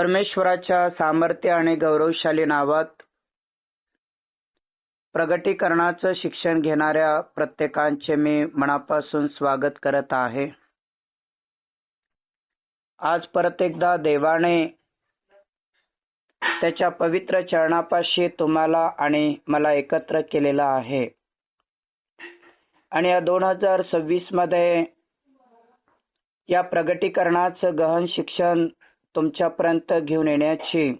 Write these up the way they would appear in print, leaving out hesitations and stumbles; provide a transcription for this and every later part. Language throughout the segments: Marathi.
परमेश्वराच्या सामर्थ्य आणि गौरवशाली नावात प्रगटीकरणाचं शिक्षण घेणाऱ्या प्रत्येकांचे मी मनापासून स्वागत करत आहे. आज परत एकदा देवाने त्याच्या पवित्र चरणापाशी तुम्हाला आणि मला एकत्र केलेलं आहे आणि या 2026 मध्ये या प्रगटीकरणाचं गहन शिक्षण तुमच्यापर्यंत घेऊन येण्याची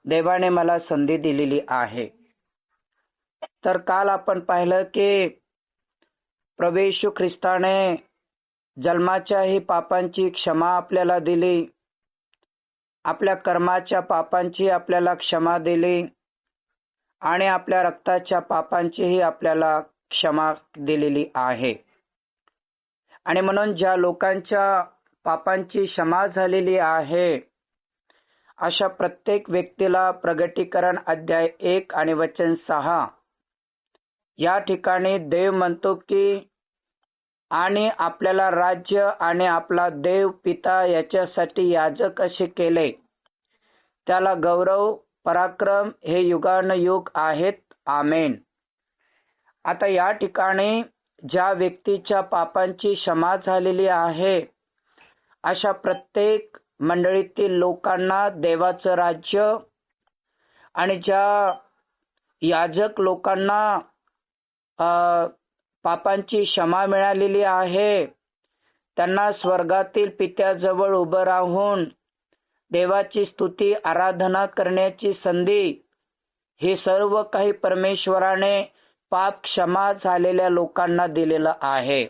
देवाने मला संधी दिलेली आहे. तर काल आपण पाहिलं की प्रभू येशू ख्रिस्ताने जन्माच्याही पापांची क्षमा आपल्याला दिली, आपल्या कर्माच्या पापांची आपल्याला क्षमा दिली आणि आपल्या रक्ताच्या पापांचीही आपल्याला क्षमा दिलेली आहे. आणि म्हणून ज्या लोकांच्या पापांची क्षमा झालेली आहे अशा प्रत्येक व्यक्तीला प्रगटीकरण अध्याय 1 आणि वचन 6 या ठिकाणी देव म्हणतो की आणि आपल्याला राज्य आणि आपला देव पिता याच्यासाठी याजक असे केले, त्याला गौरव पराक्रम हे युगानुयुग आहेत. आमेन. आता या ठिकाणी ज्या व्यक्तीच्या पापांची क्षमा झालेली आहे अशा प्रत्येक मंडळीतील लोकांना देवाचं राज्य आणि ज्या याजक लोकांना पापांची क्षमा मिळालेली आहे त्यांना स्वर्गातील पित्याजवळ उभं राहून देवाची स्तुती आराधना करण्याची संधी हे सर्व काही परमेश्वराने पाप क्षमा झालेल्या लोकांना दिलेलं आहे.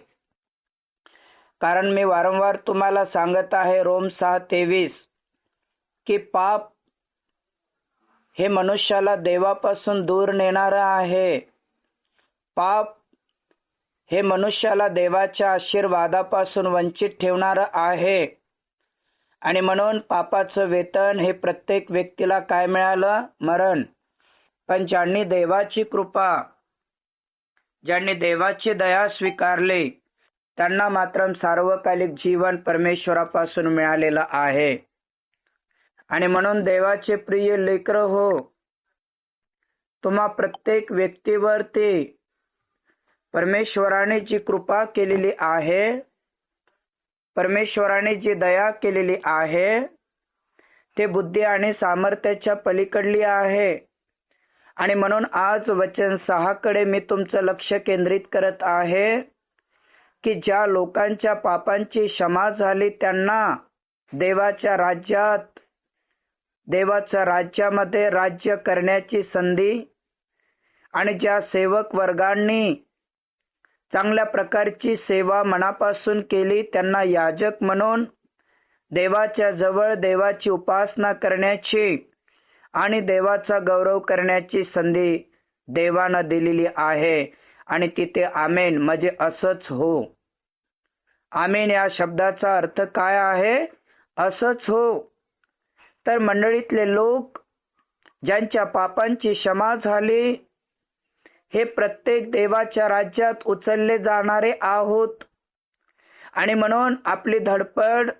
कारण मी वारंवार तुम्हाला सांगत आहे रोम 6:23 की पाप हे मनुष्याला देवापासून दूर नेणारं आहे. पाप हे मनुष्याला देवाच्या आशीर्वादापासून वंचित ठेवणारं आहे. आणि म्हणून पापाचं वेतन हे प्रत्येक व्यक्तीला काय मिळालं? मरण. पण ज्यांनी देवाची कृपा, ज्यांनी देवाची दया स्वीकारली त्यांना मात्र सार्वकालिक जीवन परमेश्वरापासून मिळालेलं आहे. आणि म्हणून देवाचे प्रिय लेकरं हो, तुम्हा प्रत्येक व्यक्तीवरती परमेश्वराने जी कृपा केलेली आहे, परमेश्वराने जी दया केलेली आहे ते बुद्धी आणि सामर्थ्याच्या पलीकडली आहे. आणि म्हणून आज वचन 6 कडे मी तुमचं लक्ष केंद्रित करत आहे की ज्या लोकांच्या पापांची क्षमा झाली त्यांना देवाच्या राज्यात, देवाच्या राज्यामध्ये राज्य करण्याची संधी आणि ज्या सेवक वर्गांनी चांगल्या प्रकारची सेवा मनापासून केली त्यांना याजक म्हणून देवाच्या जवळ देवाची उपासना करण्याची आणि देवाचा गौरव करण्याची संधी देवानं दिलेली आहे. आणि तिथे आमेन म्हणजे असंच हो. आमेन या शब्दाचा अर्थ काय आहे? असंच हो. तर मंडळीतले लोक ज्यांच्या पापांची क्षमा झाली हे प्रत्येक देवाच्या राज्यात उचलले जाणारे आहोत. आणि म्हणून आपली धडपड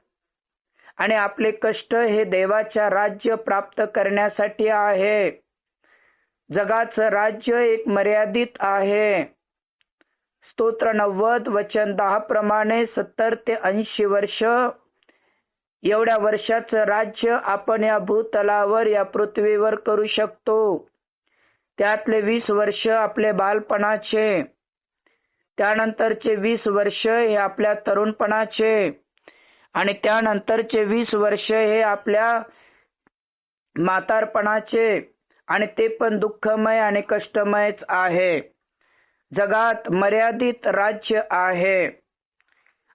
आणि आपले कष्ट हे देवाच्या राज्य प्राप्त करण्यासाठी आहे. जगाचं राज्य एक मर्यादित आहे. स्तोत्र 90 वचन 10 प्रमाणे 70 ते 80 वर्ष एवढ्या वर्षाचं राज्य आपण या भूतलावर या पृथ्वीवर करू शकतो. त्यातले 20 वर्ष आपले बालपणाचे, त्यानंतरचे 20 वर्ष हे आपल्या तरुणपणाचे आणि त्यानंतरचे 20 वर्ष हे आपल्या म्हातारपणाचे आणि ते पण दुःखमय आणि कष्टमयच आहे. जगात मर्यादित राज्य आहे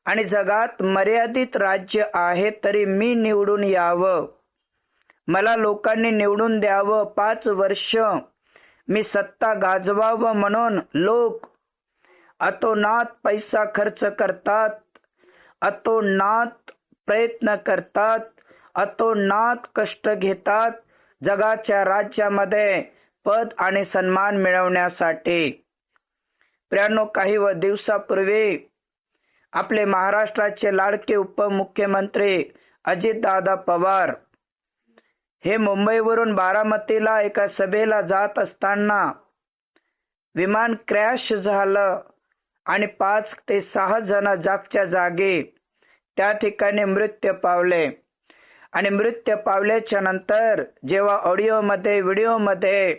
आणि जगात मर्यादित राज्य आहे तरी मी निवडून यावं, मला लोकांनी निवडून द्यावं, 5 वर्ष मी सत्ता गाजवावं म्हणून लोक अतोनात पैसा खर्च करतात, अतोनात प्रयत्न करतात, अतोनात कष्ट घेतात जगाच्या राज्यामध्ये पद आणि सन्मान मिळवण्यासाठी. प्रियांनो, काही दिवसापूर्वी आपले महाराष्ट्राचे लाडके उपमुख्यमंत्री अजितदादा पवार हे मुंबईवरून बारामतीला एका सभेला जात असताना विमान क्रॅश झालं आणि 5 ते 6 जण जागच्या जागी त्या ठिकाणी मृत्यू पावले. आणि मृत्यू पावल्याच्या नंतर जेव्हा ऑडिओमध्ये व्हिडिओमध्ये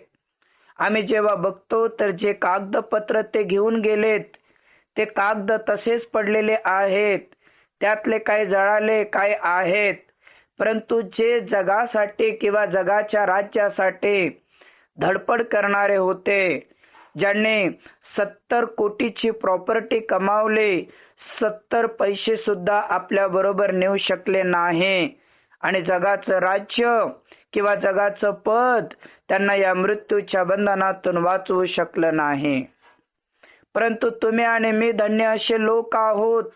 आम्ही जेव्हा बघतो तर जे कागदपत्र ते घेऊन गेलेत ते कागद तसेच पडलेले आहेत. त्यातले काही जळाले काही आहेत, परंतु जे जगासाठी किंवा जगाच्या राज्यासाठी धडपड करणारे होते, ज्यांनी 70 कोटीची प्रॉपर्टी कमावली, 70 पैसे सुद्धा आपल्या बरोबर नेऊ शकले नाही आणि जगाचं राज्य किंवा जगाचं पद त्यांना या मृत्यूच्या बंधनातून वाचवू शकलं नाही. परंतु तुम्ही आणि मी धन्य असे लोक आहोत.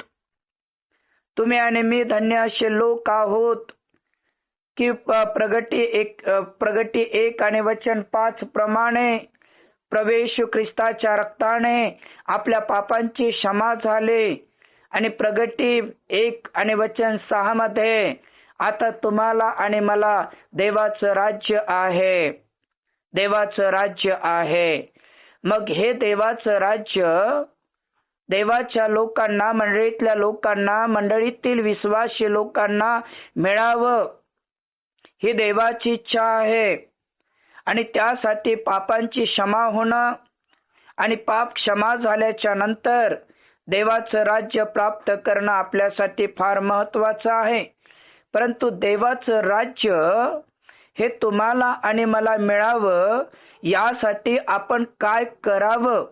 तुम्ही आणि मी धन्य असे लोक आहोत की प्रगटी 1 आणि वचन 5 प्रमाणे प्रभू येशू ख्रिस्ताच्या रक्ताने आपल्या पापांची क्षमा झाली आणि प्रगटी 1 आणि वचन 6 मध्ये आता तुम्हाला आणि मला देवाचं राज्य आहे. देवाचं राज्य आहे. मग हे देवाचं राज्य देवाच्या लोकांना, मंडळीतल्या लोकांना, मंडळीतील विश्वासी लोकांना मिळावं ही देवाची इच्छा आहे. आणि त्यासाठी पापांची क्षमा होणं आणि पाप क्षमा झाल्याच्या नंतर देवाचं राज्य प्राप्त करणं आपल्यासाठी फार महत्त्वाचं आहे. परंतु देवाचं राज्य हे तुम्हाला आणि मला मिळावं यासाठी आपण काय करावं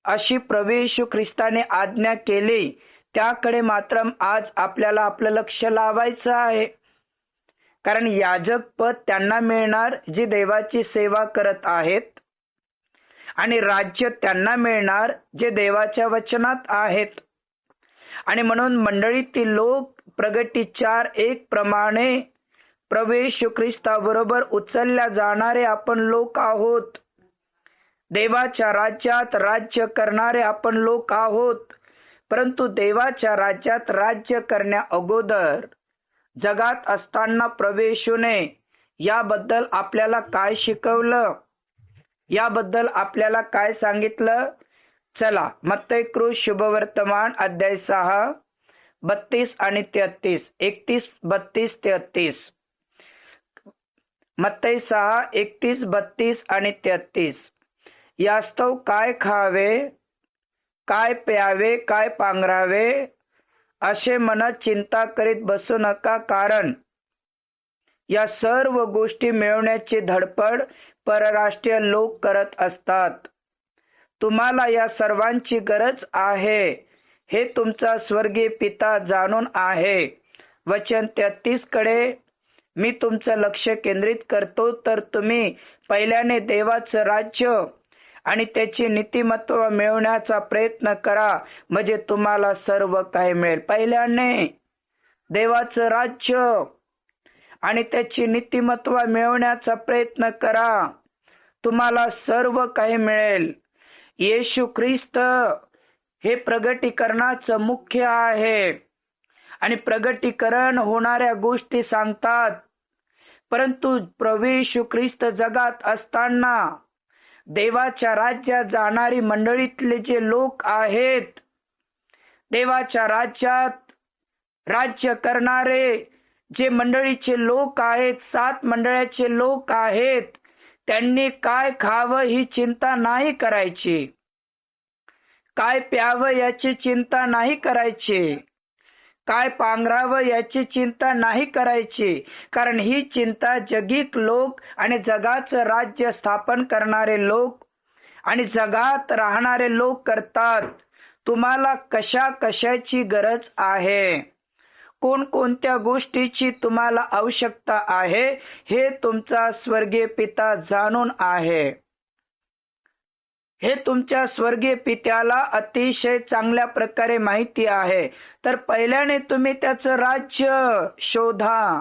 अशी प्रभू येशू ख्रिस्ताने आज्ञा केली. त्याकडे मात्र आज आपल्याला आपलं लक्ष लावायचं आहे. कारण याजक पद त्यांना मिळणार जी देवाची सेवा करत आहेत आणि राज्य त्यांना मिळणार जे देवाच्या वचनात आहेत. आणि म्हणून मंडळीतील लोक प्रगटी 4:1 प्रमाणे प्रभू येशू ख्रिस्ताबरोबर उचलल्या जाणारे आपण लोक आहोत. देवाच्या राज्यात राज्य करणारे आपण लोक आहोत. परंतु देवाच्या राज्यात राज्य करण्या अगोदर जगात असताना प्रभू येशूने याबद्दल आपल्याला काय शिकवलं, याबद्दल आपल्याला काय सांगितलं. चला मत्ती शुभवर्तमान अध्याय 6 32 आणि 33 31 32 33 मत्ती 6 31 32 आणि 33 यास्तव काय खावे, काय प्यावे, काय पांघरावे असे मनात चिंता करीत बसू नका, कारण या सर्व गोष्टी मिळवण्याची धडपड परराष्ट्रीय लोक करत असतात. तुम्हाला या सर्वांची गरज आहे हे तुमचा स्वर्गीय पिता जाणून आहे. वचन 33 कडे मी तुमचं लक्ष केंद्रित करतो. तर तुम्ही पहिल्याने देवाचं राज्य आणि त्याची नीतिमत्व मिळवण्याचा प्रयत्न करा, म्हणजे तुम्हाला सर्व काही मिळेल. पहिल्याने देवाचं राज्य आणि त्याची नीतिमत्व मिळवण्याचा प्रयत्न करा, तुम्हाला सर्व काही मिळेल. येशू ख्रिस्त हे प्रगटीकरणाचं मुख्य आहे आणि प्रगटीकरण होणाऱ्या गोष्टी सांगतात. परंतु प्रभू येशू ख्रिस्त जगात असताना देवाच्या राज्यात जाणारी मंडळीतले जे लोक आहेत, देवाच्या राज्यात राज्य करणारे जे मंडळीचे लोक आहेत, 7 मंडळाचे लोक आहेत, त्यांनी काय खावं ही चिंता नाही करायची, काय प्यावं याची चिंता नाही करायची, काय पांघरावं याची चिंता नाही करायची. कारण ही चिंता जगिक लोक आणि जगाचं राज्य स्थापन करणारे लोक आणि जगात राहणारे लोक करतात. तुम्हाला कशा कशाची गरज आहे, कोणकोणत्या गोष्टीची तुम्हाला आवश्यकता आहे हे तुमचा स्वर्गीय पिता जाणून आहे. हे तुमच्या स्वर्गीय पित्याला अतिशय चांगल्या प्रकारे माहिती आहे. तर पहिल्याने तुम्ही त्याचं राज्य शोधा,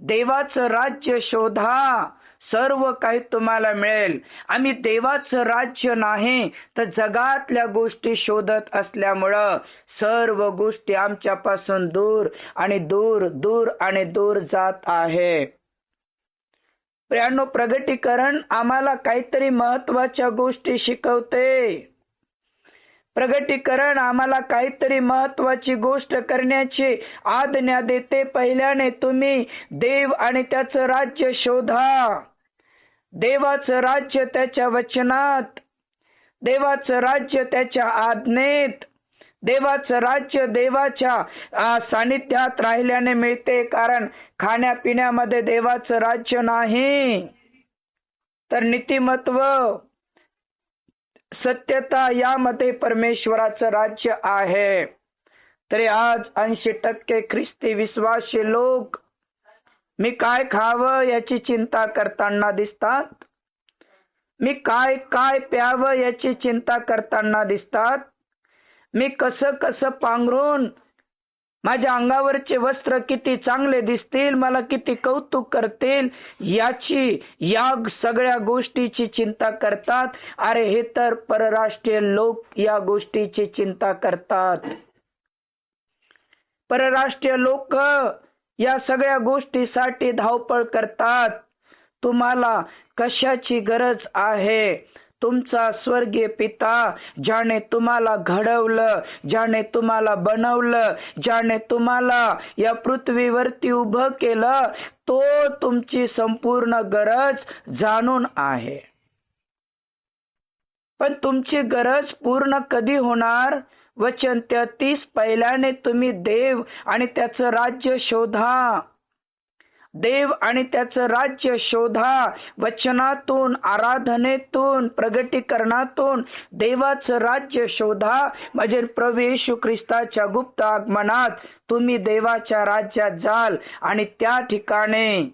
देवाचं राज्य शोधा, सर्व काही तुम्हाला मिळेल. आम्ही देवाचं राज्य नाही तर जगातल्या गोष्टी शोधत असल्यामुळं सर्व गोष्टी आमच्यापासून दूर आणि दूर दूर आणि दूर जात आहे. प्रियांनो, प्रगटीकरण आम्हाला काहीतरी महत्वाच्या गोष्टी शिकवते. प्रगटीकरण आम्हाला काहीतरी महत्वाची गोष्ट करण्याची आज्ञा देते. पहिल्याने तुम्ही देव आणि त्याचं राज्य शोधा. देवाचं राज्य त्याच्या वचनात, देवाचं राज्य त्याच्या आज्ञेत, देवाचं राज्य देवाच्या सानिध्यात राहिल्याने मिळते. कारण खाण्यापिण्यामध्ये देवाचं राज्य नाही, तर नीतिमत्व, सत्यता यामध्ये परमेश्वराचं राज्य आहे. तरी आज 80% ख्रिस्ती विश्वासी लोक मी काय खावं याची चिंता करताना दिसतात. मी काय काय प्यावं याची चिंता करताना दिसतात. मी कसं पांघरून माझ्या अंगावरचे वस्त्र किती चांगले दिसतील, मला किती कौतुक करतील या सगळ्या गोष्टीची चिंता करतात. अरे हे तर परराष्ट्रीय लोक या गोष्टीची चिंता करतात. परराष्ट्रीय लोक या सगळ्या गोष्टीसाठी धावपळ करतात. तुम्हाला कशाची गरज आहे? तुमचा स्वर्गीय पिता ज्याने तुम्हाला घडवलं, ज्याने तुम्हाला बनवलं, ज्याने तुम्हाला या पृथ्वीवरती उभं केलं, तो तुमची संपूर्ण गरज जाणून आहे. पण तुमची गरज पूर्ण कधी होणार? वचन 33 पहिल्याने तुम्ही देव आणि त्याचं राज्य शोधा. देव आणि त्याचं राज्य शोधा. वचनातून, आराधनेतून, प्रगटीकरणातून देवाचं राज्य शोधा. म्हणजे प्रभू येशू ख्रिस्ताच्या गुप्त आगमनात तुम्ही देवाच्या राज्यात जाल आणि त्या ठिकाणी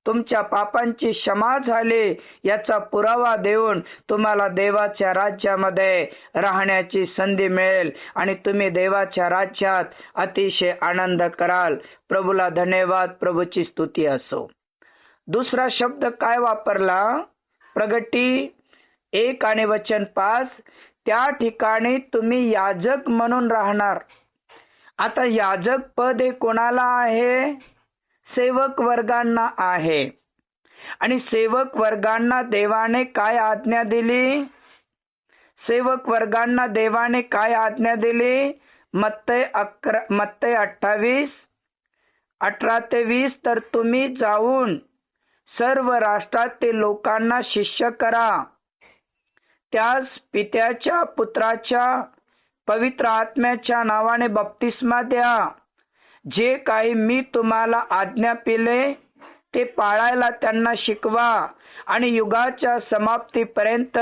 तुमच्या पापांची क्षमा झाली याचा पुरावा देऊन तुम्हाला देवाच्या राज्यामध्ये राहण्याची संधी मिळेल आणि तुम्ही देवाच्या राज्यात अतिशय आनंद कराल. प्रभूला धन्यवाद, प्रभूची स्तुती असो. दुसरा शब्द काय वापरला? प्रगटी 1 आणि वचन 5. त्या ठिकाणी तुम्ही याजक म्हणून राहणार. आता याजक पद हे कोणाला आहे? सेवक वर्गांना आहे. आणि सेवक वर्गांना देवाने काय आज्ञा दिली? सेवक वर्गांना देवाने काय आज्ञा दिली? मत्तय 28 18 ते 20. तर तुम्ही जाऊन सर्व राष्ट्रातील लोकांना शिष्य करा, त्यास पित्याच्या, पुत्राच्या, पवित्र आत्म्याच्या नावाने बप्तिस्मा द्या. जे काही मी तुम्हाला आज्ञापिले ते पाळायला त्यांना शिकवा आणि युगाच्या समाप्तीपर्यंत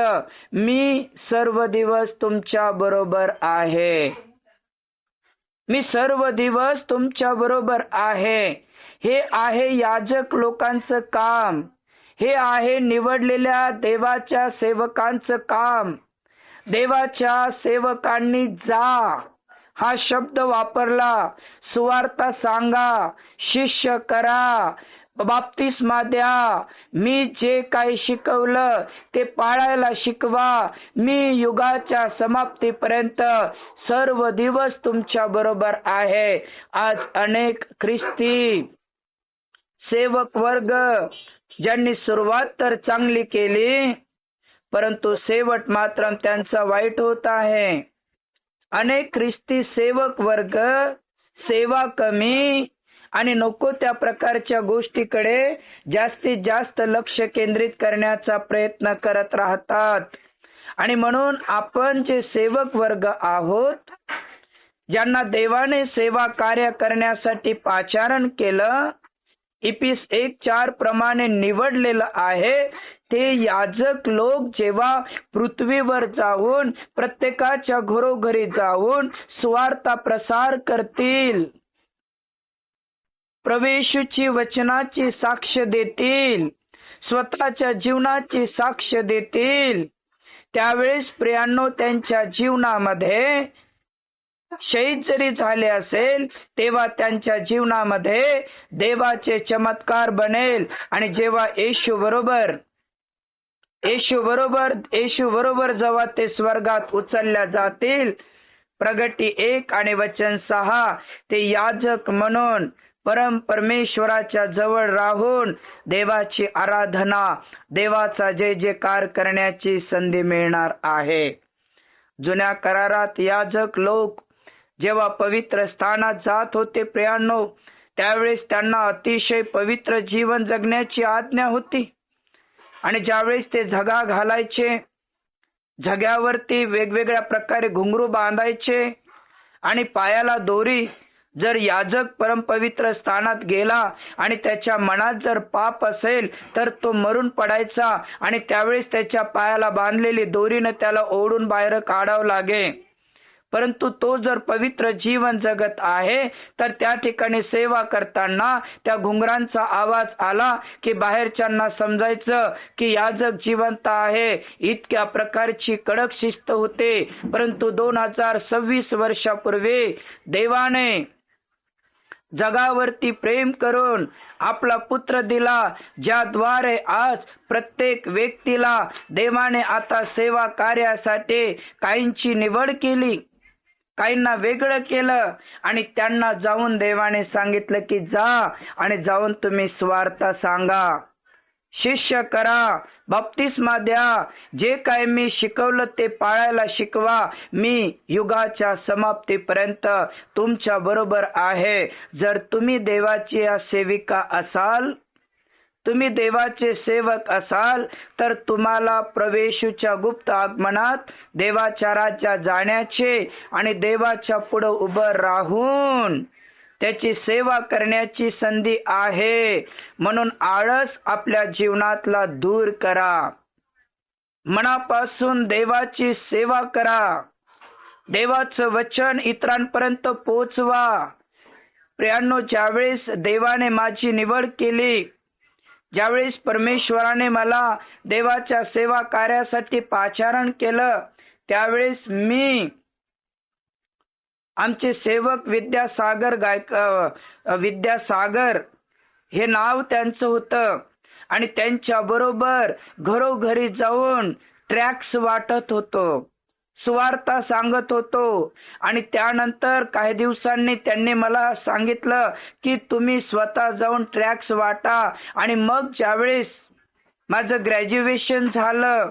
मी सर्व दिवस तुमच्या बरोबर आहे. मी सर्व दिवस तुमच्या बरोबर आहे. हे आहे याजक लोकांचं काम. हे आहे निवडलेल्या देवाच्या सेवकांचं काम. देवाच्या सेवकांनी जा हा शब्द वापरला. सुवार्ता सांगा, शिष्य करा, बाप्तिस्मा द्या. मी जे काही शिकवलं ते पाळायला शिकवा. मी युगाच्या समाप्तीपर्यंत सर्व दिवस तुमच्या बरोबर आहे. आज अनेक ख्रिस्ती सेवक वर्ग ज्यांनी सुरुवात तर चांगली केली, परंतु शेवट मात्र त्यांचा वाईट होत आहे. अनेक ख्रिस्ती सेवक वर्ग सेवा कमी आणि नको त्या प्रकारच्या गोष्टीकडे जास्तीत जास्त लक्ष केंद्रित करण्याचा प्रयत्न करत राहतात. आणि म्हणून आपण जे सेवक वर्ग आहोत, ज्यांना देवाने सेवा कार्य करण्यासाठी पाचारण केलं, इफिस 1:4 प्रमाणे निवडलेलं आहे, ते याजक लोक जेव्हा पृथ्वीवर जाऊन प्रत्येकाच्या घरोघरी जाऊन सुवार्ता प्रसार करतील, प्रभूची वचनाची साक्ष देतील, स्वतःच्या जीवनाची साक्ष देतील, त्यावेळेस प्रियांनो त्यांच्या जीवनामध्ये शहीद जरी झाले असेल तेव्हा त्यांच्या जीवनामध्ये देवाचे चमत्कार बनेल. आणि जेव्हा येशू बरोबर जेव्हा ते स्वर्गात उचलल्या जातील, प्रगटी 1 आणि वचन 6, ते याजक म्हणून परमेश्वराच्या जवळ राहून देवाची आराधना, देवाचा जय जयकार करण्याची संधी मिळणार आहे. जुन्या करारात याजक लोक जेव्हा पवित्र स्थानात जात होते प्रियांनो, त्यावेळेस त्यांना अतिशय पवित्र जीवन जगण्याची आज्ञा होती. आणि ज्यावेळेस ते झगा घालायचे, झग्यावरती वेगवेगळ्या प्रकारे घुंगरू बांधायचे आणि पायाला दोरी, जर याजक परमपवित्र स्थानात गेला आणि त्याच्या मनात जर पाप असेल तर तो मरून पडायचा आणि त्यावेळेस त्याच्या पायाला बांधलेली दोरीने त्याला ओढून बाहेर काढावं लागे. परंतु तो जर पवित्र जीवन जगत आहे तर त्या ठिकाणी सेवा करताना त्या घुंगरांचा आवाज आला की बाहेरच्यांना समजायचं की याजक जिवंत आहे. इतक्या प्रकारची कडक शिस्त होते. परंतु 2026 वर्षापूर्वी देवाने जगावरती प्रेम करून आपला पुत्र दिला, ज्याद्वारे आज प्रत्येक व्यक्तीला देवाने आता सेवा कार्यासाठी काहींची निवड केली, काहींना वेगळं केलं आणि त्यांना जाऊन देवाने सांगितलं की जा आणि जाऊन तुम्ही स्वार्थ सांगा, शिष्य करा, बप्तिस्मा द्या, जे काय मी शिकवलं ते पाळायला शिकवा. मी युगाच्या समाप्तीपर्यंत तुमच्या बरोबर आहे. जर तुम्ही देवाची सेविका असाल, तुम्ही देवाचे सेवक असाल तर तुम्हाला प्रवेशूच्या गुप्त आगमनात देवाच्या राज्यात जाण्याचे आणि देवाच्या पुढे उभं राहून त्याची सेवा करण्याची संधी आहे. म्हणून आळस आपल्या जीवनातला दूर करा, मनापासून देवाची सेवा करा, देवाचं वचन इतरांपर्यंत पोहोचवा. प्रियांनो, ज्यावेळेस देवाने माझी निवड केली, ज्यावेळेस परमेश्वराने मला देवाच्या सेवा कार्यासाठी पाचारण केलं, त्यावेळेस मी आमचे सेवक विद्यासागर हे नाव त्यांचं होतं आणि त्यांच्या बरोबर घरोघरी जाऊन ट्रॅक्स वाटत होतो, सुवार्ता सांगत होतो. आणि त्यानंतर काही दिवसांनी त्यांनी मला सांगितलं की तुम्ही स्वतः जाऊन ट्रॅक्स वाटा. आणि मग ज्यावेळेस माझं ग्रॅज्युएशन झालं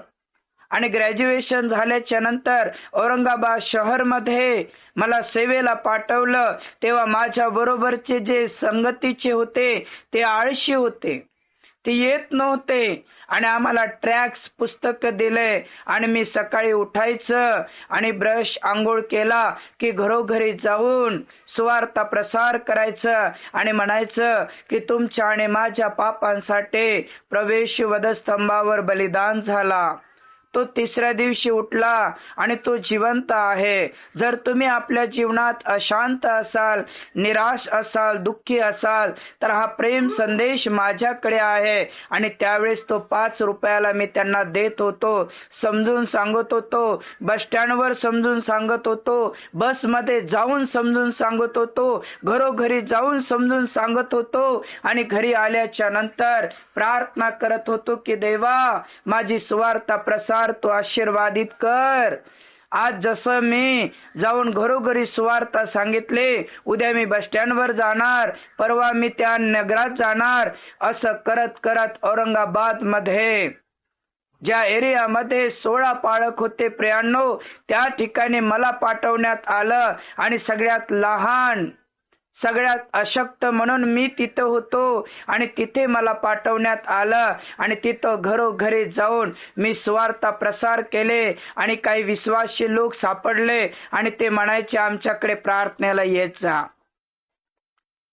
आणि ग्रॅज्युएशन झाल्याच्या नंतर औरंगाबाद शहरमध्ये मला सेवेला पाठवलं, तेव्हा माझ्या बरोबरचे जे संगतीचे होते ते आळशी होते, ते येत नव्हते. आणि आम्हाला ट्रॅक्स पुस्तक दिले आणि मी सकाळी उठायचं आणि ब्रश आंघोळ केला की घरोघरी जाऊन सुवार्ता प्रसार करायचं आणि म्हणायचं की तुमच्या आणि माझ्या पापांसाठी प्रवेश वधस्तंभावर बलिदान झाला. तो तिसऱ्या दिवशी उठला आणि तो जिवंत आहे. जर तुम्ही आपल्या जीवनात अशांत असाल, निराश असाल, दुःखी असाल तर हा प्रेम संदेश माझ्याकडे आहे. आणि त्यावेळेस तो 5 रुपयाला मी त्यांना देत होतो, समजून सांगत होतो, बस स्टँडवर समजून सांगत होतो, बसमध्ये जाऊन समजून सांगत होतो, घरोघरी जाऊन समजून सांगत होतो. आणि घरी आल्याच्या नंतर प्रार्थना करत होतो की देवा, माझी सुवार्ता प्रसार तू आशीर्वादित कर. आज जसं मी जाऊन घरोघरी सुवार्ता सांगितले, उद्या मी बस स्टँडवर जाणार, परवा मी त्या नगरात जाणार. असं करत करत औरंगाबाद मध्ये ज्या एरियामध्ये 16 पाळक होते प्रियांनो, त्या ठिकाणी मला पाठवण्यात आलं. आणि सगळ्यात लहान, सगळ्यात अशक्त म्हणून मी तिथं होतो आणि तिथे मला पाठवण्यात आलं. आणि तिथं घरोघरी जाऊन मी सुवार्ता प्रसार केले. आणि काही विश्वासी लोक सापडले आणि ते म्हणायचे आमच्याकडे प्रार्थनेला येत जा.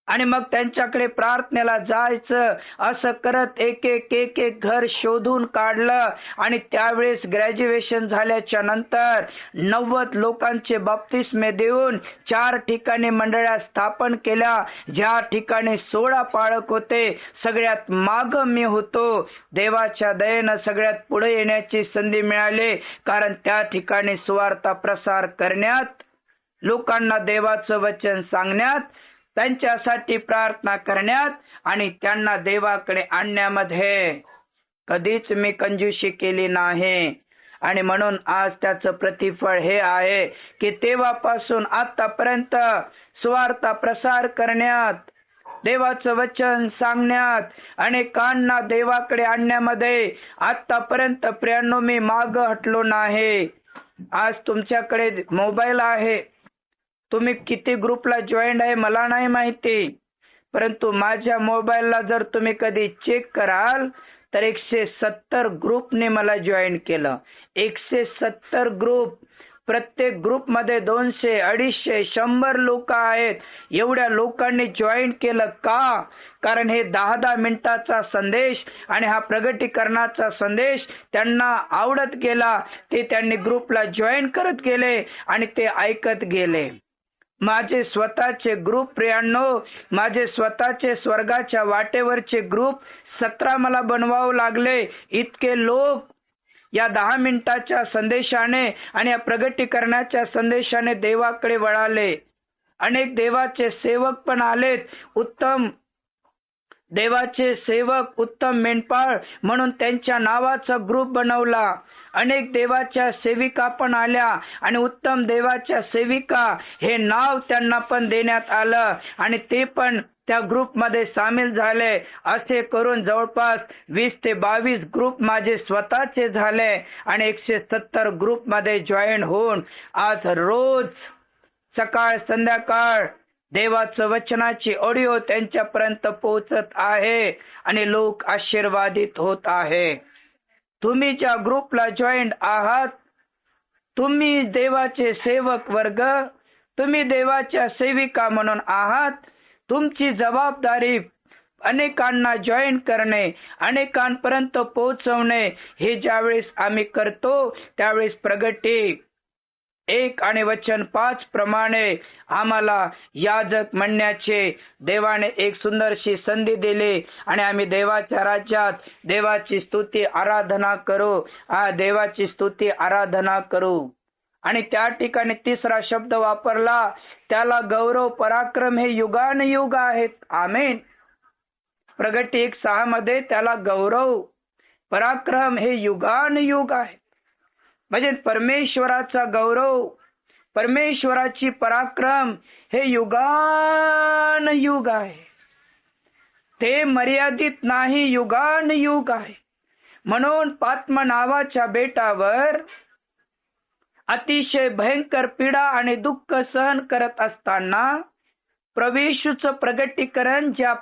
आणि मग त्यांच्याकडे प्रार्थनेला जायचं. असं करत एक एक घर शोधून काढलं. आणि त्यावेळेस ग्रॅज्युएशन झाल्याच्या नंतर 90 लोकांचे बप्तिस्मे देऊन 4 ठिकाणी मंडळ्या स्थापन केल्या, ज्या ठिकाणी 16 पाळक होते. सगळ्यात माग मी होतो. देवाच्या दयेनं सगळ्यात पुढे येण्याची संधी मिळाली, कारण त्या ठिकाणी सुवार्ता प्रसार करण्यात, लोकांना देवाचं वचन सांगण्यात, त्यांच्यासाठी प्रार्थना करण्यात आणि त्यांना देवाकडे आणण्यामध्ये कधीच मी कंजूसी केली नाही. आणि म्हणून आज त्याचं प्रतिफळ हे आहे की तेव्हापासून आतापर्यंत सुवार्ता प्रसार करण्यात देवाचं वचन सांगण्यात, अनेकांना देवाकडे आणण्यामध्ये आतापर्यंत प्रियांनो मी माग हटलो नाही. आज तुमच्याकडे मोबाईल आहे, तुम्ही किती ग्रुपला जॉईंट आहे मला नाही माहिती, परंतु माझ्या मोबाईलला जर तुम्ही कधी चेक कराल तर 170 ग्रुपने मला जॉईन केलं. 170 ग्रुप, प्रत्येक ग्रुप मध्ये 200, 250, 100 लोक आहेत. एवढ्या लोकांनी जॉईन केलं का? कारण हे 10-10 मिनिटाचा संदेश आणि हा प्रगटीकरणाचा संदेश त्यांना आवडत गेला. ते त्यांनी ग्रुपला जॉईन करत गेले आणि ते ऐकत गेले. माझे स्वतःचे ग्रुप प्रियांनो, माझे स्वतःचे स्वर्गाच्या वाटेवरचे ग्रुप 17 मला बनवावं लागले. इतके लोक या 10 मिनिटाच्या संदेशाने आणि या प्रगटीकरणाच्या संदेशाने देवाकडे वळाले. अनेक देवाचे सेवक पण आलेत, उत्तम देवाचे सेवक, उत्तम मेंढपाळ म्हणून त्यांच्या नावाचा ग्रुप बनवला. अनेक देवाच्या सेविका पण आल्या आणि उत्तम देवाच्या सेविका हे नाव त्यांना पण देण्यात आलं आणि ते पण त्या ग्रुप मध्ये सामील झाले. असे करून जवळपास 20 ते 22 ग्रुप माझे स्वतःचे झाले आणि 170 ग्रुप मध्ये जॉईन होऊन आज रोज सकाळ संध्याकाळ देवाचं वचनाची ऑडिओ त्यांच्यापर्यंत पोहोचत आहे आणि लोक आशीर्वादित होत आहे. तुम्ही ज्या ग्रुपला जॉईन आहात, तुम्ही देवाचे सेवक वर्ग, तुम्ही देवाच्या सेविका म्हणून आहात. तुमची जबाबदारी अनेकांना जॉईन करणे, अनेकांपर्यंत पोहोचवणे. हे ज्यावेळेस आम्ही करतो त्यावेळेस प्रगटी 1 आणि वचन 5 प्रमाणे आम्हाला याजक म्हणण्याचे देवाने एक सुंदरशी संधी दिली आणि आम्ही देवाच्या राज्यात देवाची स्तुती आराधना करू. देवाची स्तुती आराधना करू. आणि त्या ठिकाणी 3रा शब्द वापरला, त्याला गौरव पराक्रम हे युगानुयुग आहेत. आमेन. प्रगटी 1:6 मध्ये त्याला गौरव पराक्रम हे युगानुयुग आहे. म्हणजे परमेश्वराचा गौरव, परमेश्वराची पराक्रम हे युगानुयुग आहे. ते मर्यादित नाही, युगानुयुग आहे. म्हणून पात्मा नावाच्या बेटावर अतिशय भयंकर पीडा आणि दुःख सहन करत असताना प्रभू येशूचं प्रगटीकरण ज्या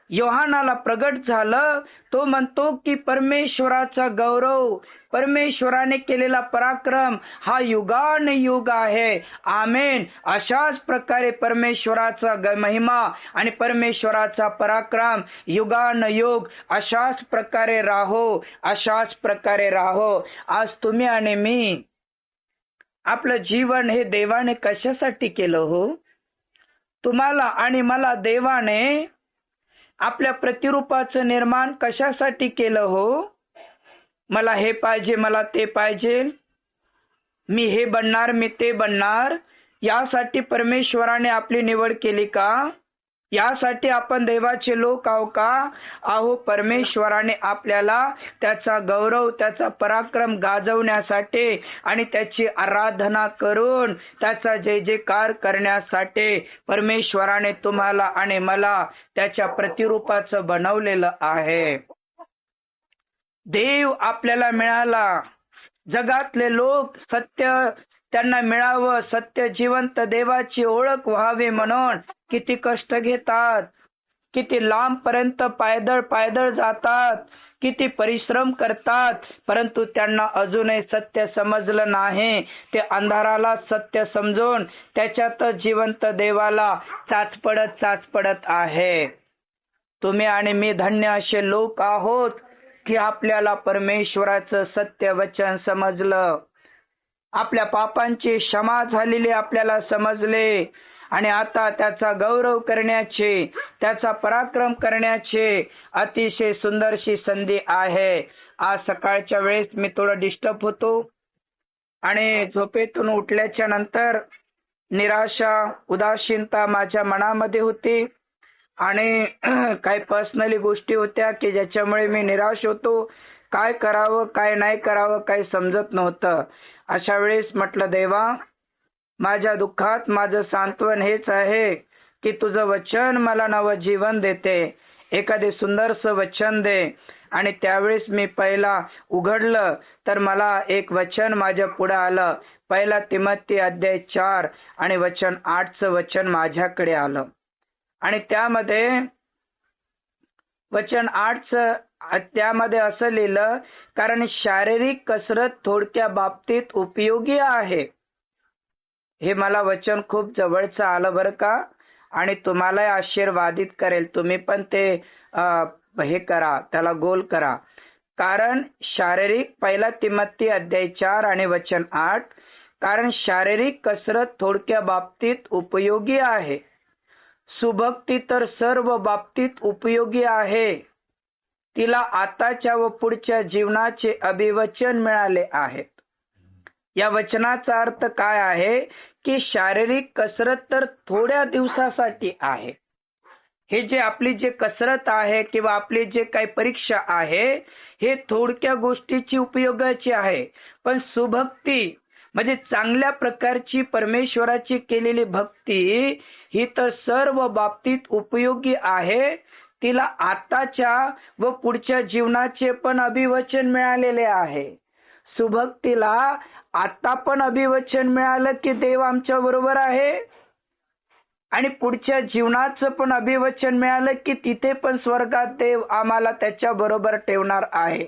योहानाला प्रगट झालं, तो म्हणतो की परमेश्वराचा गौरव, परमेश्वराने केलेला पराक्रम हा युगानुयुग आहे. आमेन. अशाच प्रकारे परमेश्वराचा महिमा आणि परमेश्वराचा पराक्रम युगानुयुग अशाच प्रकारे राहो, अशाच प्रकारे राहो. आज तुम्ही आणि मी आपलं जीवन हे देवाने कशासाठी केलं हो? तुम्हाला आणि मला देवाने आपल्या प्रतिरूपाचं निर्माण कशासाठी केलं हो? मला हे पाहिजे, मला ते पाहिजे, मी हे बनणार, मी ते बनणार, यासाठी परमेश्वराने आपली निवड केली का? यासाठी आपण देवाचे लोक आहो का? आहो. परमेश्वराने आपल्याला त्याचा गौरव, त्याचा पराक्रम गाजवण्यासाठी आणि त्याची आराधना करून त्याचा जय जयकार करण्यासाठी परमेश्वराने तुम्हाला आणि मला त्याच्या प्रतिरूपाचं बनवलेलं आहे. देव आपल्याला मिळाला. जगातले लोक सत्य त्यांना मिळावं, सत्य जिवंत देवाची ओळख व्हावी म्हणून किती कष्ट घेतात, किती लांब पर्यंत पायदळ जातात, किती परिश्रम करतात, परंतु त्यांना अजूनही सत्य समजलं नाही. ते अंधाराला सत्य समजून त्याच्यातच जिवंत देवाला चाचपडत आहे. तुम्ही आणि मी धन्य असे लोक आहोत की आपल्याला परमेश्वराचं सत्य वचन समजलं, आपल्या पापांची क्षमा झालेली आपल्याला समजले आणि आता त्याचा गौरव करण्याचे, त्याचा पराक्रम करण्याचे अतिशय सुंदरशी संधी आहे. आज सकाळच्या वेळेस मी थोडं डिस्टर्ब होतो आणि झोपेतून उठल्याच्या नंतर निराशा, उदासीनता माझ्या मनामध्ये होती आणि काही पर्सनली गोष्टी होत्या की ज्याच्यामुळे मी निराश होतो. काय करावं, काय नाही करावं, काही समजत नव्हतं. अशा वेळेस म्हटलं, देवा, माझ्या दुःखात माझं सांत्वन हेच आहे की तुझं वचन मला नवं जीवन देते. एखादे सुंदरसं वचन दे. आणि त्यावेळेस मी पहिला उघडलं तर मला एक वचन माझ्या पुढे आलं. पहिला तिमोथी अध्याय 4 आणि वचन 8चं वचन माझ्याकडे आलं. आणि त्यामध्ये वचन 8चं त्यामध्ये असं लिहिलं, कारण शारीरिक कसरत थोडक्या बाबतीत उपयोगी आहे. हे मला वचन खूप जवळचं आलं बरं का, आणि तुम्हाला आशीर्वादित करेल. तुम्ही पण ते हे करा, त्याला गोल करा. कारण शारीरिक पहिला तिमोथी अध्याय 4 आणि वचन 8, कारण शारीरिक कसरत थोडक्या बाबतीत उपयोगी आहे, सुभक्ती तर सर्व बाबतीत उपयोगी आहे. तिला आताच्या व पुढच्या जीवनाचे अभिवचन मिळाले आहेत. या वचनाचा अर्थ काय आहे की शारीरिक कसरत तर थोड्या दिवसासाठी आहे. हे जे आपली जे कसरत आहे किंवा आपली जे काही परीक्षा आहे हे थोडक्या गोष्टीची उपयोगाची आहे. पण सुभक्ती म्हणजे चांगल्या प्रकारची परमेश्वराची केलेली भक्ती ही तर सर्व बाबतीत उपयोगी आहे. तिला आताच्या व पुढच्या जीवनाचे पण अभिवचन मिळालेले आहे. सुभक्तीला आता पण अभिवचन मिळालं की देव आमच्या बरोबर आहे, आणि पुढच्या जीवनाचं पण अभिवचन मिळालं की तिथे पण स्वर्गात देव आम्हाला त्याच्या बरोबर ठेवणार आहे.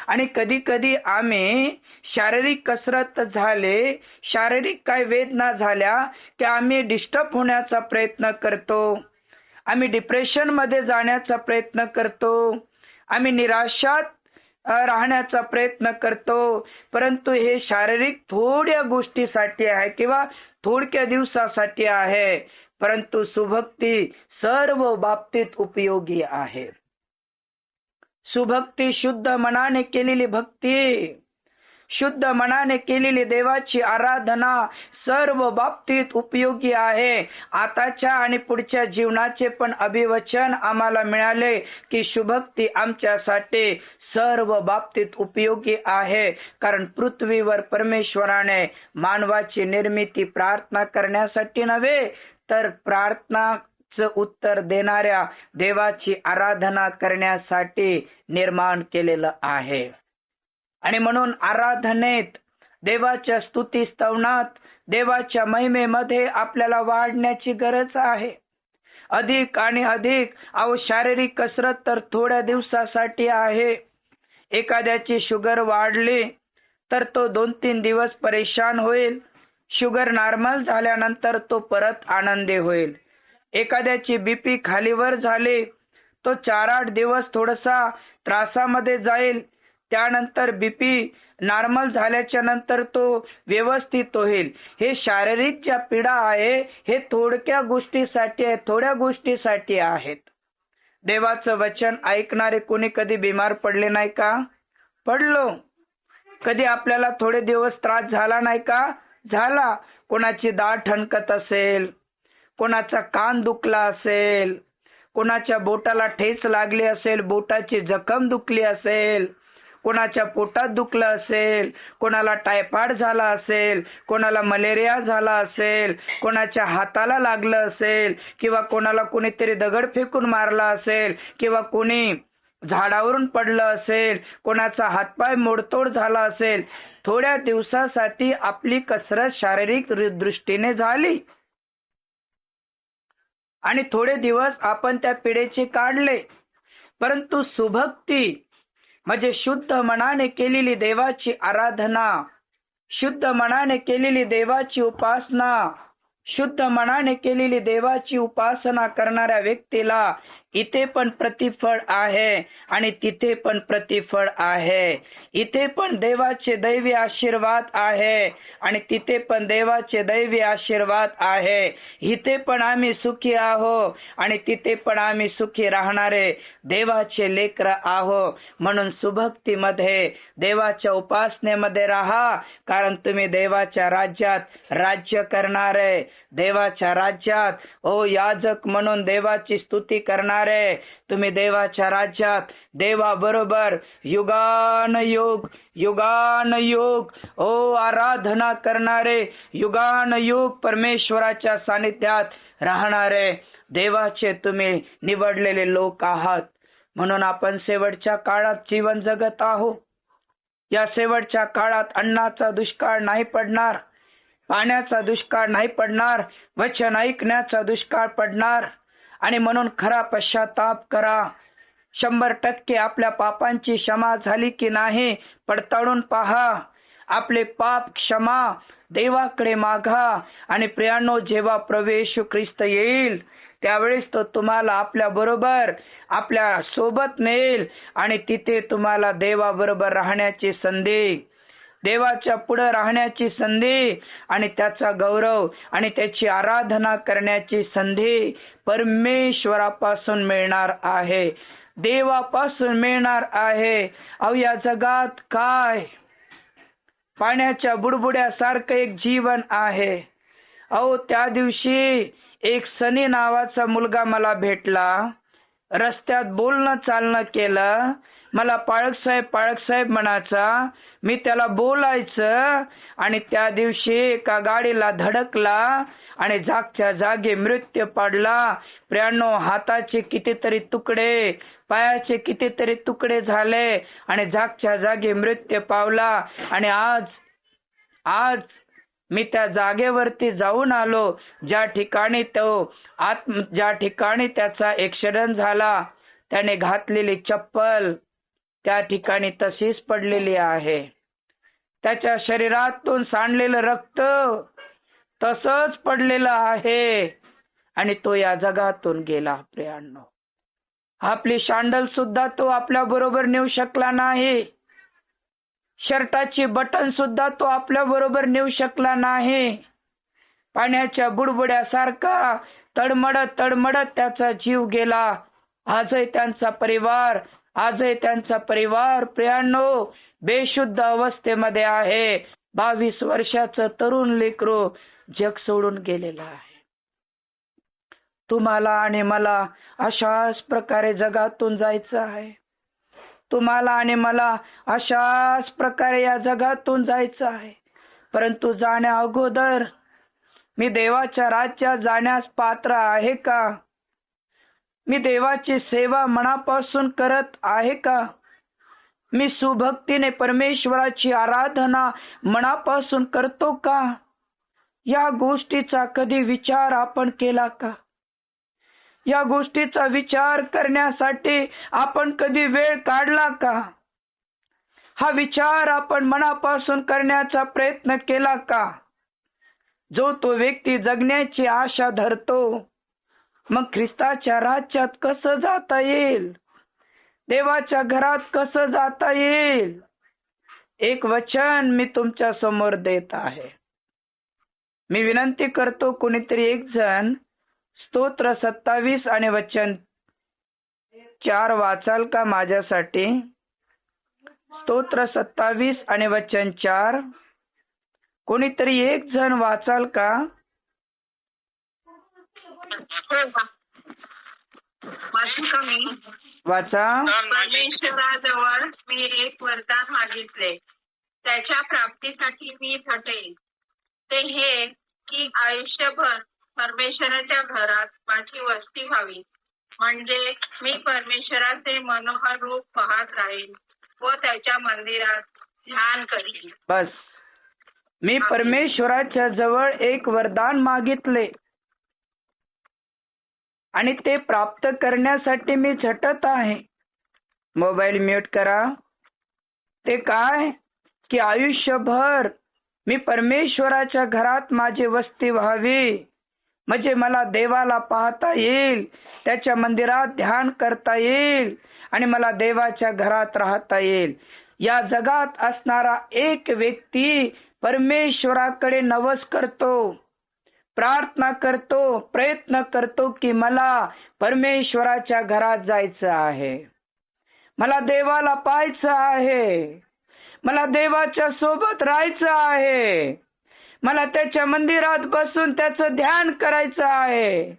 आणि कधी कधी आम्ही शारीरिक कसरत झाले, शारीरिक काही वेदना झाल्या की आम्ही डिस्टर्ब होण्याचा प्रयत्न करतो, आम्ही डिप्रेशन मध्ये जाण्याचा प्रयत्न करतो, आम्ही निराशात राहण्याचा प्रयत्न करतो. परंतु हे शारीरिक थोड्या गोष्टीसाठी आहे किंवा थोडक्या दिवसासाठी आहे, परंतु सुभक्ती सर्व बाबतीत उपयोगी आहे. सुभक्ती शुद्ध मनाने केलेली भक्ती, शुद्ध मनाने केलेली देवाची आराधना सर्व बाबतीत उपयोगी आहे. आताच्या आणि पुढच्या जीवनाचे पण अभिवचन आम्हाला मिळाले की सुभक्ती आमच्यासाठी सर्व बाबतीत उपयोगी आहे. कारण पृथ्वीवर परमेश्वराने मानवाची निर्मिती प्रार्थना करण्यासाठी नव्हे तर प्रार्थनाचं उत्तर देणाऱ्या देवाची आराधना करण्यासाठी निर्माण केलेलं आहे. आणि म्हणून आराधनेत, देवाच्या स्तुती स्तवनात, देवाच्या महिमेमध्ये आपल्याला वाढण्याची गरज आहे. अधिक आणि अधिक. शारीरिक कसरत तर थोड्या दिवसासाठी आहे. एखाद्याची शुगर वाढली तर तो 2-3 दिवस परेशान होईल. शुगर नॉर्मल झाल्यानंतर तो परत आनंदी होईल. एखाद्याची बीपी खालीवर झाली तो 4-8 दिवस थोडासा त्रासामध्ये जाईल. त्यानंतर बीपी नॉर्मल झाल्याच्या नंतर तो व्यवस्थित होईल. हे शारीरिक ज्या पीडा आहे हे थोडक्या गोष्टीसाठी आहे, थोड्या गोष्टीसाठी आहेत. देवाचं वचन ऐकणारे कोणी कधी बिमार पडले नाही का? पडलो. कधी आपल्याला थोडे दिवस त्रास झाला नाही का? झाला. कोणाची दाढ ठणकत असेल, कोणाचा कान दुखला असेल, कोणाच्या बोटाला ठेच लागली असेल, बोटाची जखम दुखली असेल, कोणाच्या पोटात दुखलं असेल, कोणाला टायफॉइड झाला असेल, कोणाला मलेरिया झाला असेल, कोणाच्या हाताला लागलं असेल, किंवा कोणाला कोणीतरी दगड फेकून मारला असेल, किंवा कोणी झाडावरून पडलं असेल, कोणाचा हातपाय मोडतोड झाला असेल. थोड्या दिवसासाठी आपली कसरत शारीरिक दृष्टीने झाली आणि थोडे दिवस आपण त्या पिढेचे काढले. परंतु सुभक्ती म्हणजे शुद्ध मनाने केलेली देवाची आराधना, शुद्ध मनाने केलेली देवाची उपासना, शुद्ध मनाने केलेली देवाची उपासना करणाऱ्या व्यक्तीला इथे पण प्रतिफळ आहे आणि तिथे पण प्रतिफळ आहे. इथे पण देवाचे दैवी आशीर्वाद आहे आणि तिथे पण देवाचे दैवी आशीर्वाद आहे. इथे पण आम्ही सुखी आहो आणि तिथे पण आम्ही सुखी राहणारे देवाचे लेकर आहो. म्हणून सुभक्तीमध्ये, देवाच्या उपासनेमध्ये राहा, कारण तुम्ही देवाच्या राज्यात राज्य करणारे. देवाच्या राज्यात याजक म्हणून देवाची स्तुती करणारे तुम्ही देवाच्या राज्यात देवाबरोबर युगानयुग युगानयुग आराधना करणारे, युगानयुग परमेश्वराच्या सानिध्यात राहणारे देवाचे तुम्ही निवडलेले लोक आहात, म्हणून आपण शेवटच्या काळात जीवन जगत आहोत. या शेवटच्या काळात अन्नाचा दुष्काळ नाही पडणार, पाण्याचा दुष्काळ नाही पडणार, वचन ऐकण्याचा दुष्काळ पडणार. आणि म्हणून खरा पश्चाताप करा. 100% आपल्या पापांची क्षमा झाली की नाही पडताळून पहा. आपले पाप क्षमा देवाकडे मागा. आणि प्रियांनो, जेव्हा प्रभू येशू ख्रिस्त येईल त्यावेळेस तो तुम्हाला आपल्या बरोबर आपल्या सोबत नेईल आणि तिथे तुम्हाला देवाबरोबर राहण्याची संधी, देवाच्या पुढे राहण्याची संधी आणि त्याचा गौरव आणि त्याची आराधना करण्याची संधी परमेश्वरापासून मिळणार आहे, देवापासून मिळणार आहे. अहो, या जगात काय पाण्याच्या बुडबुड्यासारखं एक जीवन आहे. अहो, त्या दिवशी एक सनी नावाचा मुलगा मला भेटला. रस्त्यात बोलणं चालणं केलं. मला पाळक साहेब म्हणायचा. मी त्याला बोलायचं आणि त्या दिवशी एका गाडीला धडकला आणि जागच्या जागी मृत्यू पडला. प्रियांनो, हाताचे कितीतरी तुकडे, पायाचे कितीतरी तुकडे झाले आणि जागच्या जागी मृत्यू पावला. आणि आज मी त्या जागेवरती जाऊन आलो ज्या ठिकाणी ज्या ठिकाणी त्याचा ॲक्सिडेंट झाला. त्याने घातलेली चप्पल त्या ठिकाणी तशीच पडलेली आहे. त्याच्या शरीरातून सांडलेलं रक्त तसंच पडलेलं आहे आणि तो या जगातून गेला. प्रियांनो, आपली शांडल सुद्धा तो आपल्या बरोबर नेऊ शकला नाही. शर्टाची बटन सुद्धा तो आपल्या बरोबर नेऊ शकला नाही. पाण्याच्या बुडबुड्यासारखा तडमडत त्याचा जीव गेला. आजही त्यांचा परिवार प्रियांनो बेशुद्ध अवस्थेमध्ये आहे. 22 वर्षाचं तरुण लेकरू जग सोडून गेलेलं आहे. तुम्हाला आणि मला अशाच प्रकारे जगातून जायचं आहे. तुम्हाला आणि मला अशाच प्रकारे या जगातून जायचं आहे. परंतु जाण्या अगोदर मी देवाच्या राज्यात जाण्यास पात्र आहे का? मी देवाची सेवा मनापासून करत आहे का? मी सुभक्तीने परमेश्वराची आराधना मनापासून करतो का? या गोष्टीचा कधी विचार आपण केला का? या गोष्टीचा विचार करण्यासाठी आपण कधी वेळ काढला का? हा विचार आपण मनापासून करण्याचा प्रयत्न केला का? जो तो व्यक्ती जगण्याची आशा धरतो, मग ख्रिस्ताच्या राज्यात कसं जाता येईल? देवाच्या घरात कसं जाता येईल? एक वचन मी तुमच्या समोर देत आहे. मी विनंती करतो, कोणीतरी एक जण स्तोत्र 27 आणि वचन 4 वाचाल का माझ्यासाठी? स्तोत्र 27 आणि वचन 4 कोणीतरी एक जण वाचाल का? वाचा. परमेश्वराजवळ मी एक वरदान मागितले, त्याच्या प्राप्तीसाठी मी झटेल. ते हे की आयुष्यभर परमेश्वराच्या घरात माझी वस्ती व्हावी, म्हणजे मी परमेश्वराचे मनोहर रूप पाहत राहील व त्याच्या मंदिरात ध्यान करीन. बस. मी परमेश्वराच्या जवळ एक वरदान मागितले आणि ते प्राप्त करण्यासाठी मी झटत आहे. मोबाईल म्यूट करा. ते काय की आयुष्यभर मी परमेश्वराच्या घरात माझी वस्ती व्हावी, म्हणजे मला देवाला पाहता येईल, त्याच्या मंदिरात ध्यान करता येईल आणि मला देवाच्या घरात राहता येईल. या जगात असणारा एक व्यक्ती परमेश्वराकडे नवस करतो, प्रार्थना करतो, प्रयत्न करतो की मला परमेश्वराच्या घरात जायचं आहे, मला देवाला पाहायचं आहे, मला देवाच्या सोबत राहायचं आहे, मला त्याच्या मंदिरात बसून त्याचं ध्यान करायचं आहे.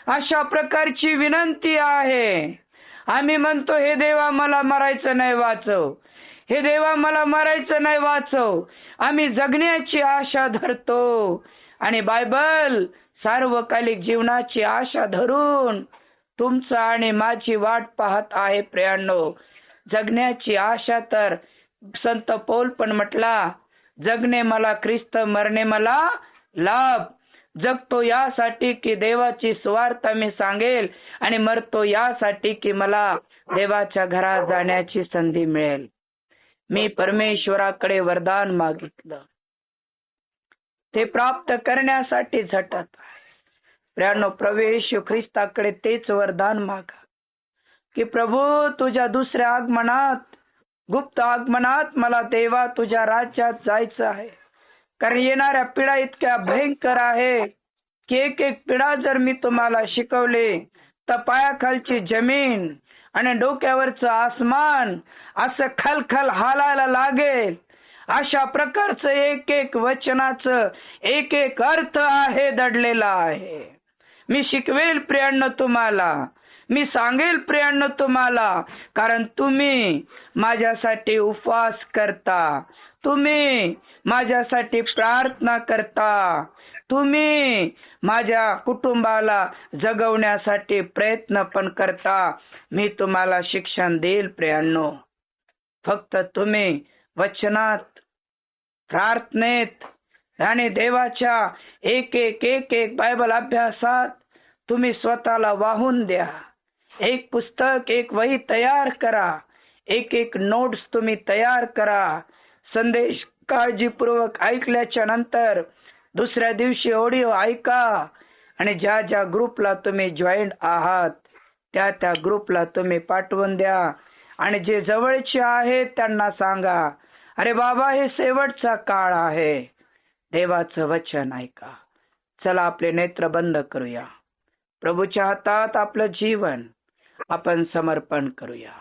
अशा प्रकारची विनंती आहे. आम्ही म्हणतो, हे देवा मला मरायचं नाही वाचव, हे देवा मला मरायचं नाही वाचव. आम्ही जगण्याची आशा धरतो आणि बायबल सार्वकालिक जीवनाची आशा धरून तुमचा आणि माझी वाट पाहत आहे प्रियांनो. जगण्याची आशा तर संत पौल पण म्हटला, जगणे मला ख्रिस्त, मरणे मला लाभ. जगतो यासाठी की देवाची सुवार्ता मी सांगेल, आणि मरतो यासाठी की मला देवाच्या घरात जाण्याची संधी मिळेल. मी परमेश्वराकडे वरदान मागितलं, ते प्राप्त करण्यासाठी झटत आहे. प्रियांनो, प्रभू येशू ख्रिस्ताकडे तेच वरदान मागा की प्रभू, तुझ्या दुसऱ्या आगमनात, गुप्त आगमनात मला देवा तुझ्या राज्यात जायचं आहे. कारण येणाऱ्या पिढा इतक्या भयंकर आहे की एक एक पिढा जर मी तुम्हाला शिकवले तर पायाखालची जमीन आणि डोक्यावरचं आसमान असं खलखल हालायला लागेल. अशा प्रकारचं एक एक वचनाचं एक एक अर्थ आहे, दडलेला आहे. मी शिकवेल प्रियांनो तुम्हाला, मी सांगेल प्रियांनो तुम्हाला, कारण तुम्ही माझ्यासाठी उपवास करता, तुम्ही माझ्यासाठी प्रार्थना करता, तुम्ही माझ्या कुटुंबाला जगवण्यासाठी प्रयत्न पण करता. मी तुम्हाला शिक्षण देईल प्रियांनो. फक्त तुम्ही वचनात, प्रार्थनेत आणि देवाच्या एक एक बायबल अभ्यासात तुम्ही स्वतःला वाहून द्या. एक पुस्तक, एक वही तयार करा, एक एक नोट्स तुम्ही तयार करा. संदेश काळजीपूर्वक ऐकल्याच्या नंतर दुसऱ्या दिवशी ऑडिओ ऐका, आणि ज्या ज्या ग्रुपला तुम्ही जॉईंट आहात त्या त्या ग्रुपला तुम्ही पाठवून द्या. आणि जे जवळचे आहेत त्यांना सांगा, अरे बाबा, हे शेवटचा काळ आहे, देवाचं वचन ऐका. चला आपले नेत्र बंद करूया. प्रभूच्या हातात आपलं जीवन आपण समर्पण करूया.